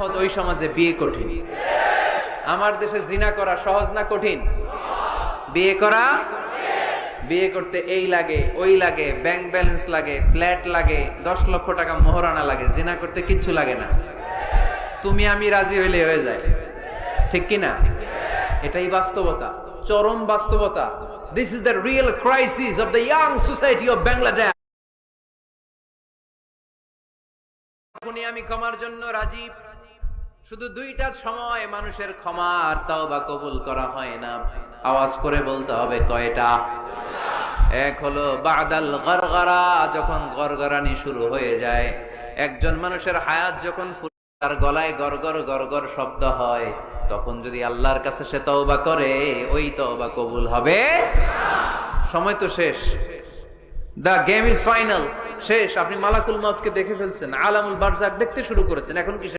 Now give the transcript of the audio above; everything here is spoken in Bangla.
সহজ, ওই সমাজে বিয়ে কঠিন। আমার দেশে জিনা করা সহজ না কঠিন? বিয়ে করা, বিয়ে করতে এই লাগে ওই লাগে, ব্যাংক ব্যালেন্স লাগে, ফ্ল্যাট লাগে, 10 লক্ষ টাকা মোহরানা লাগে। জিনা করতে কিচ্ছু লাগে না, তুমি আমি রাজি হইলে হয়ে যায়। ঠিক কিনা? এটাই বাস্তবতা, চরম বাস্তবতা। This is the real crisis of the young society of Bangladesh. এখনই আমি ক্ষমার জন্য রাজি। শুধু দুইটা সময় মানুষের ক্ষমা আর তাওবা কবুল করা হয় না। আওয়াজ করে বলতে হবে কয়টা? এক হলো বাদাল গরগরা, যখন গরগরানি শুরু হয়ে যায়। একজন মানুষের হায়াত যখন তার গলায় গরগর গরগর শব্দ হয়, তখন যদি আল্লাহর কাছে সে তওবা করে, ওই তওবা কবুল হবে না। সময় তো শেষ, দ্য গেম ইজ ফাইনাল, শেষ। আপনি মালাকুল মউতকে দেখে ফেলছেন, আলামুল বারজাক দেখতে শুরু করেছেন, এখন কি